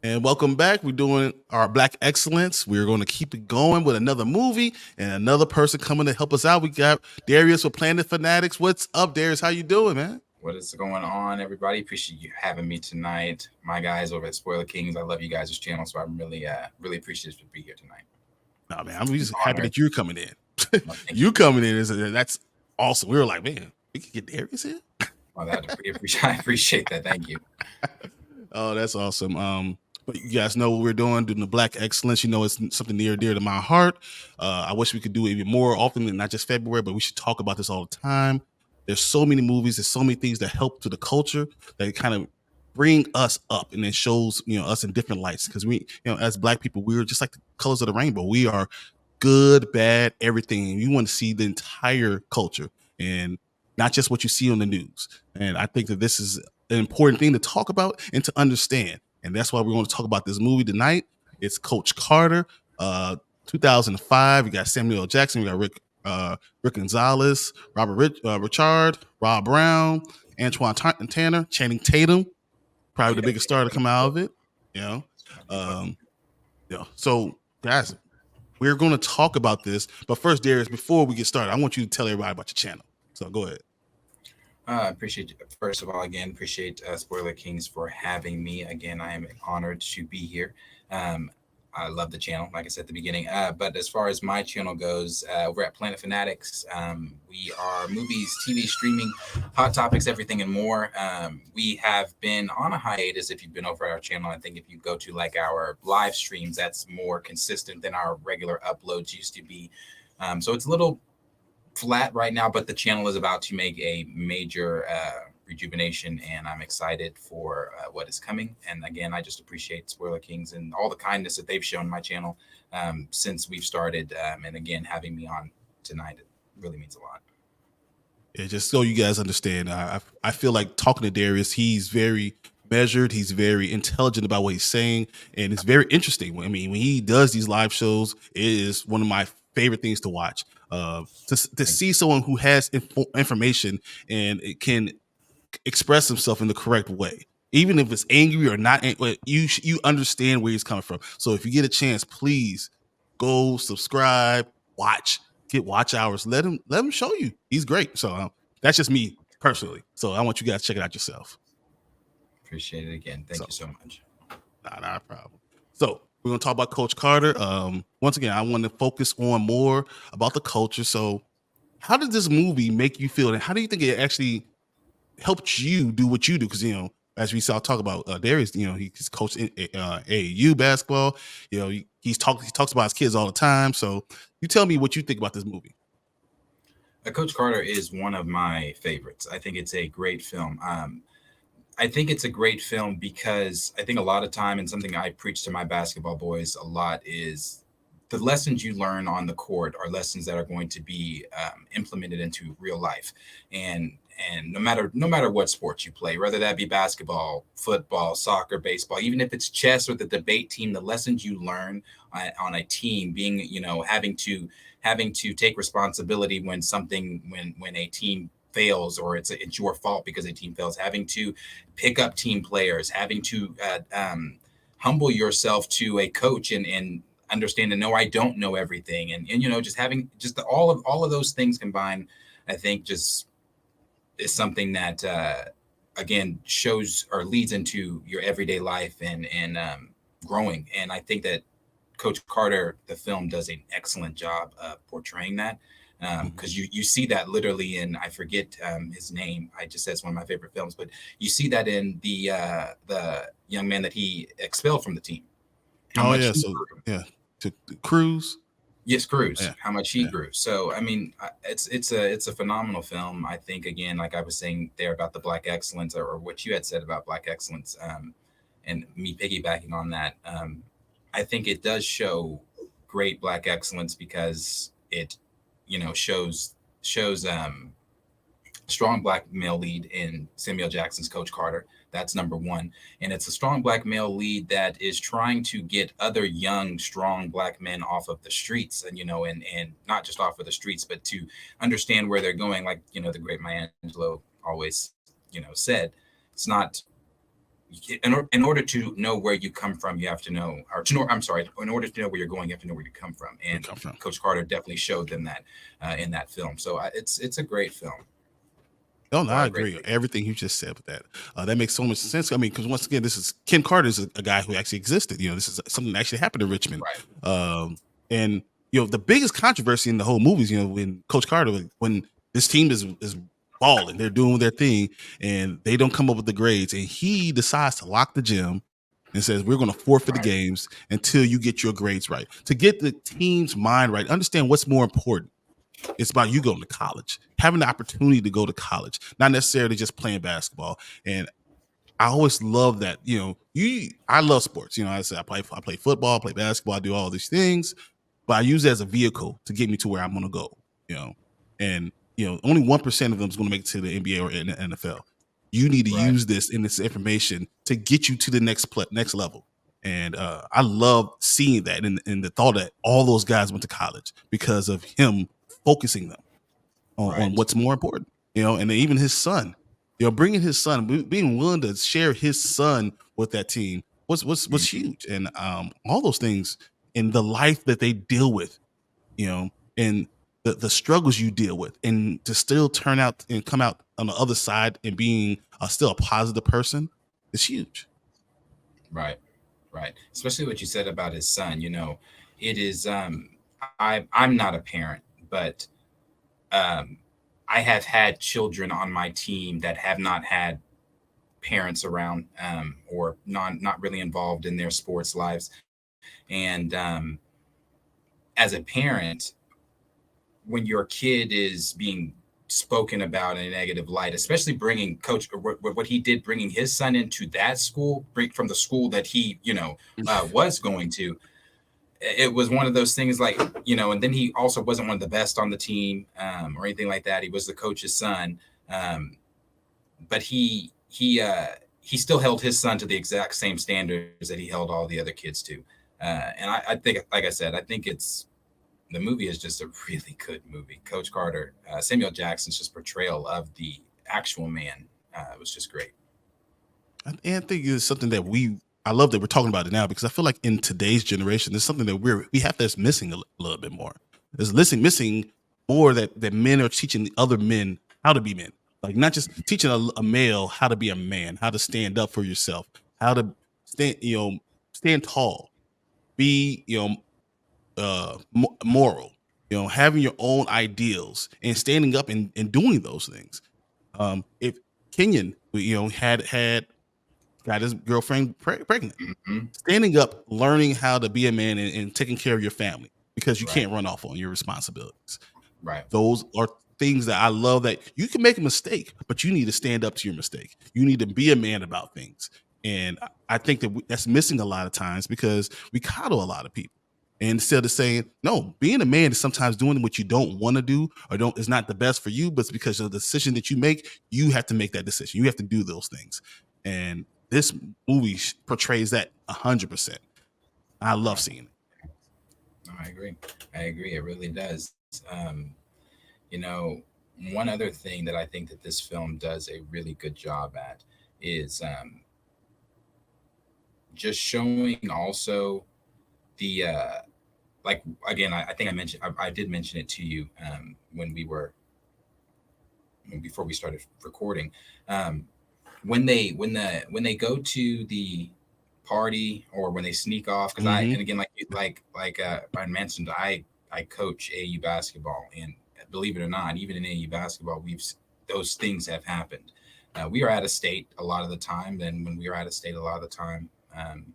And welcome back. We're doing our Black Excellence. We're going to keep it going with another movie and another person coming to help us out. We got Darius with Planet Fanatics. What's up, Darius? How you doing, man? What is going on, everybody? Appreciate you having me tonight. My guys over at Spoiler Kings, I love you guys' channel, so I'm really appreciative to be here tonight. No, man, I'm just happy Honored. that you're coming in. Well, thank You you. coming in that's awesome. We were like, man, we could get Darius in. Well, I appreciate that. Thank you. Oh, that's awesome. But you guys know what we're doing the Black Excellence. You know, it's something near and dear to my heart. I wish we could do it even more often than not just February, but we should talk about this all the time. There's so many movies, there's so many things that help to the culture that kind of bring us up and it shows, us in different lights. Because as Black people, we're just like the colors of the rainbow. We are good, bad, everything. You want to see the entire culture and not just what you see on the news. And I think that this is an important thing to talk about and to understand. And that's why we're going to talk about this movie tonight. It's Coach Carter, 2005. You got Samuel L. Jackson. We got Rick Gonzalez, Richard, Rob Brown, Antoine Tanner, Channing Tatum, probably the biggest star to come out of it. You know, um, So guys, we're going to talk about this. But first, Darius, before we get started, I want you to tell everybody about your channel. So go ahead. Appreciate, first of all, again, appreciate Spoiler Kings for having me. Again, I am honored to be here. I love the channel, like I said at the beginning. But as far as my channel goes, over at Planet Fanatics, we are movies, TV, streaming, hot topics, everything and more. We have been on a hiatus. If you've been over our channel, I think if you go to like our live streams, that's more consistent than our regular uploads used to be. So it's a little flat right now, but the channel is about to make a major rejuvenation, and I'm excited for what is coming. And again, I just appreciate Spoiler Kings and all the kindness that they've shown my channel since we've started. And again, having me on tonight, it really means a lot. Yeah, just so you guys understand, I feel like talking to Darius, he's very measured, he's very intelligent about what he's saying, and it's very interesting. I mean, when he does these live shows, it is one of my favorite things to watch. To see someone who has information and it can express himself in the correct way, even if it's angry or not. You understand where he's coming from. So if you get a chance, please go subscribe, get watch hours. Let him show you. He's great. So that's just me personally. So I want you guys to check it out yourself. Appreciate it again. Thank you so much. Not a problem. So we're gonna talk about Coach Carter. Once again, I want to focus on more about the culture. So how did this movie make you feel, and how do you think it actually helped you do what you do? Because as we saw talk about Darius, he's coached AAU basketball. He talks about his kids all the time. So you tell me what you think about this movie. Coach Carter is one of my favorites. I think it's a great film. I think it's a great film because I think a lot of time, and something I preach to my basketball boys a lot, is the lessons you learn on the court are lessons that are going to be implemented into real life. And no matter what sports you play, whether that be basketball, football, soccer, baseball, even if it's chess or the debate team, the lessons you learn on a team, being having to take responsibility when a team fails, or it's your fault because a team fails, having to pick up team players, having to humble yourself to a coach and understand and know I don't know everything, and just having just all of those things combined, I think just is something that again shows or leads into your everyday life and growing. And I think that Coach Carter, the film, does an excellent job of portraying that, because you see that literally in, I forget his name. I just said it's one of my favorite films, but you see that in the young man that he expelled from the team. To Cruz. Yes, Cruz. Yeah. How much he grew. So I mean, it's a phenomenal film. I think, again, like I was saying there about the Black excellence, or what you had said about Black excellence, and me piggybacking on that. I think it does show great Black excellence because it, shows strong Black male lead in Samuel Jackson's Coach Carter. That's number one. And it's a strong Black male lead that is trying to get other young, strong Black men off of the streets, and not just off of the streets, but to understand where they're going. Like, the great Maya Angelou always, said, it's not, in order to know where you come from, you have to know, or to know, I'm sorry, in order to know where you're going, you have to know where you come from. We And come from. Coach Carter definitely showed them that in that film. So it's a great film. Oh, A no, lot I of great agree. things. Everything you just said with that. That makes so much sense. I mean, because once again, this is Ken Carter is a guy who actually existed. This is something that actually happened in Richmond. Right, And the biggest controversy in the whole movie is when Coach Carter, when this team is balling, they're doing their thing, and they don't come up with the grades, and he decides to lock the gym and says we're going to forfeit the right, games until you get your grades right, to get the team's mind right, understand what's more important. It's about you going to college, having the opportunity to go to college, not necessarily just playing basketball. And I always love that. I love sports. I said I play football, I play basketball, I do all these things, but I use it as a vehicle to get me to where I'm going to go. You know, and only 1% of them is going to make it to the NBA or in the NFL. You need to right. use this and this information to get you to the next level. And I love seeing that and the thought that all those guys went to college because of him focusing them on Right. what's more important. And then even his son, bringing his son, being willing to share his son with that team was Hmm. huge. And all those things in the life that they deal with, and the struggles you deal with, and to still turn out and come out on the other side and being still a positive person is huge. Right. Right. Especially what you said about his son. It is. I'm not a parent, but um, I have had children on my team that have not had parents around, or not really involved in their sports lives. And as a parent, when your kid is being spoken about in a negative light, especially bringing coach what he did, bringing his son into that school, bring from the school that he was going to. It was one of those things, like, and then he also wasn't one of the best on the team, or anything like that. He was the coach's son, um, but he still held his son to the exact same standards that he held all the other kids to. And I think, like I said, I think the movie is just a really good movie. Coach Carter, Samuel Jackson's just portrayal of the actual man was just great. And I think it's something that I love that we're talking about it now, because I feel like in today's generation, there's something that we have that's missing a little bit more. There's missing more that men are teaching the other men how to be men. Like, not just teaching a male how to be a man, how to stand up for yourself, how to stand tall, be moral, having your own ideals and standing up and doing those things. If Kenyon, had got his girlfriend pregnant, Hmm. standing up, learning how to be a man and taking care of your family, because you Right, can't run off on your responsibilities. right, Those are things that I love, that you can make a mistake, but you need to stand up to your mistake. You need to be a man about things. And I think that that's missing a lot of times, because we coddle a lot of people. And instead of saying, no, being a man is sometimes doing what you don't want to do, or don't is not the best for you, but it's because of the decision that you make. You have to make that decision. You have to do those things. And this movie portrays that 100%. I love right. seeing it. No, I agree. I agree. It really does. You know, one other thing that I think that this film does a really good job at is just showing also the like, again, I think I did mention it to you, when we were before we started recording. um, when they go to the party, or when they sneak off, because Mm-hmm. and again, like Brian mentioned, I coach AU basketball, and believe it or not, even in AU basketball, those things have happened. We are out of state a lot of the time, and when we are out of state a lot of the time, um,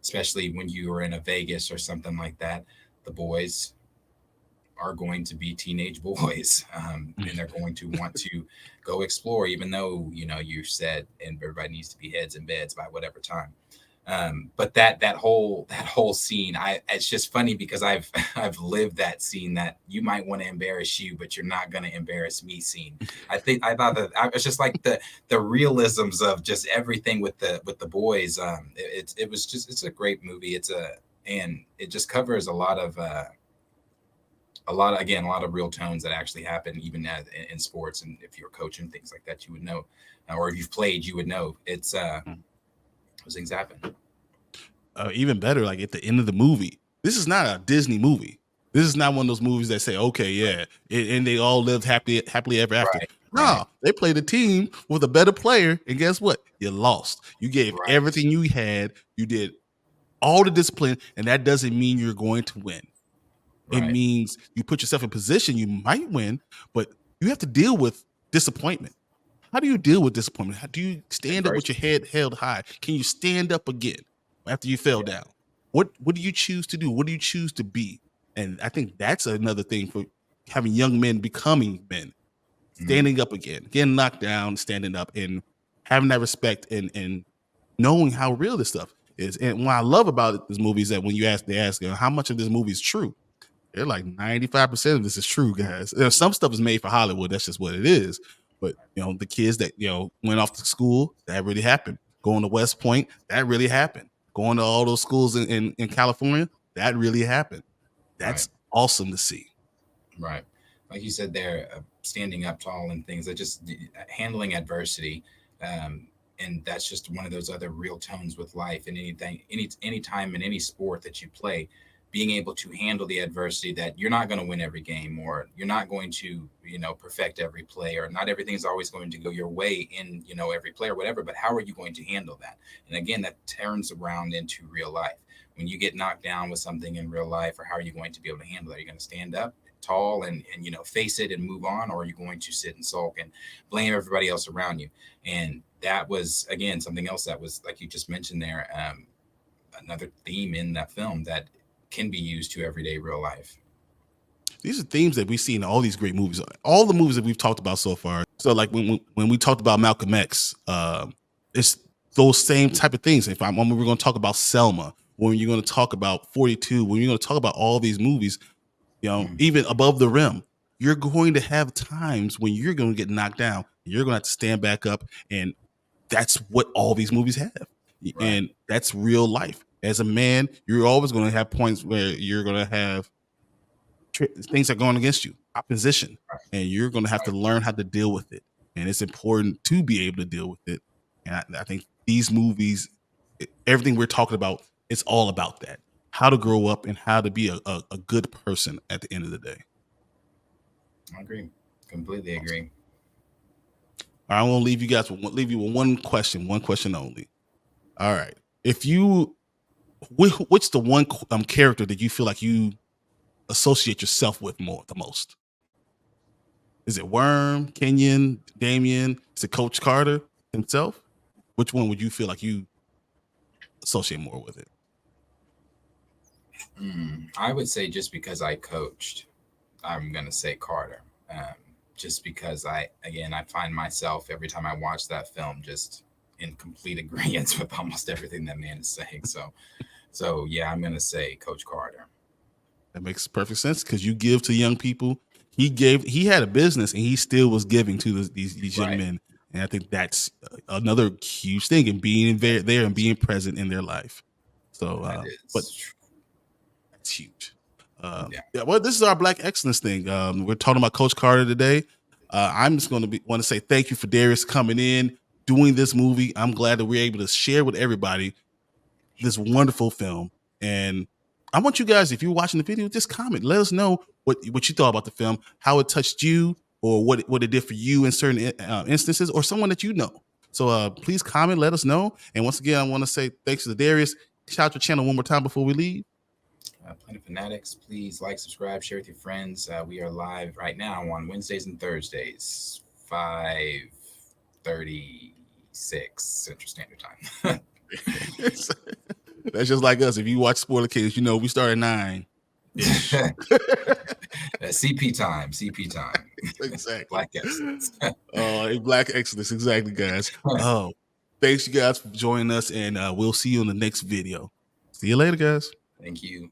especially when you are in a Vegas or something like that, the boys are going to be teenage boys, and they're going to want to go explore, even though you said and everybody needs to be heads in beds by whatever time. But that whole scene, it's just funny because I've I've lived that scene, that you might want to embarrass you, but you're not going to embarrass me scene. I thought that it's just like the realisms of just everything with the boys. It was just, it's a great movie. And it just covers a lot of real tones that actually happen, even in sports. And if you're coaching things like that, you would know, or if you've played, you would know. Those things happen. Even better, like at the end of the movie, this is not a Disney movie. This is not one of those movies that say, okay, yeah, and they all lived happily ever after. Right, right, No, they played a team with a better player, and guess what? You lost. You gave right, everything you had. You did all the discipline, and that doesn't mean you're going to win. It right. means you put yourself in position. You might win, but you have to deal with disappointment. How do you deal with disappointment? How do you stand up with your Adversity. head held high? Can you stand up again after you fell Yeah. down? What do you choose to do? What do you choose to be? And I think that's another thing for having young men becoming men, Mm, standing up again, getting knocked down, standing up, and having that respect and knowing how real this stuff is. And what I love about this movie is that when they ask how much of this movie is true, they're like 95% of this is true, guys. Some stuff is made for Hollywood. That's just what it is. But the kids that went off to school, that really happened. Going to West Point, that really happened. Going to all those schools in California, that really happened. right, That's awesome to see. right. Like you said there, standing up tall and things that just handling adversity. Um, and that's just one of those other real tones with life and anything, any time in any sport that you play, being able to handle the adversity that you're not going to win every game or you're not going to, perfect every play or not everything's always going to go your way in, every play or whatever, but how are you going to handle that? And again, that turns around into real life. When you get knocked down with something in real life, or how are you going to be able to handle that? Are you going to stand up tall and face it and move on, or are you going to sit and sulk and blame everybody else around you? And that was again something else that was like you just mentioned there, another theme in that film that can be used to everyday real life. These are themes that we see in all these great movies. All the movies that we've talked about so far. So, like when we talked about Malcolm X, it's those same type of things. When we're going to talk about Selma, when you're going to talk about 42, when you're going to talk about all these movies, Mm, even Above the Rim, you're going to have times when you're going to get knocked down. You're going to have to stand back up, and that's what all these movies have, right, and that's real life. As a man, you're always going to have points where you're going to have things are going against you, opposition, right, and you're going to have to right. learn how to deal with it. And it's important to be able to deal with it. And I think these movies, everything we're talking about, it's all about that. How to grow up and how to be a good person at the end of the day. I agree. Completely Awesome. agree. I want to leave you with one question only. All right. If you, what's the one character that you feel like you associate yourself with the most? Is it Worm, Kenyon, Damien? Is it Coach Carter himself? Which one would you feel like you associate more with it? I would say just because I coached, I'm gonna say Carter. Just because I find myself every time I watch that film just in complete agreement with almost everything that man is saying. So yeah, I'm gonna say Coach Carter. That makes perfect sense because you give to young people. He had a business and he still was giving to these young Right. men. And I think that's another huge thing in being there and being present in their life. So, That but is, that's huge. yeah. Yeah, well, this is our Black Excellence thing. We're talking about Coach Carter today. I'm just going to want to say thank you for Darius coming in, doing this movie. I'm glad that we're able to share with everybody this wonderful film. And I want you guys, if you're watching the video, just comment. Let us know what you thought about the film, how it touched you, or what it did for you in certain instances, or someone that you know. So please comment, let us know. And once again, I want to say thanks to Darius. Shout out your channel one more time before we leave. Planet Fanatics, please like, subscribe, share with your friends. We are live right now on Wednesdays and Thursdays, 5:36 Central Standard Time. That's just like us. If you watch Spoiler Kids, you know we start at 9 ish. CP time, CP time. Exactly. Black excellence. Black Exodus, exactly, guys. Oh, thanks you guys for joining us, and we'll see you in the next video. See you later, guys. Thank you.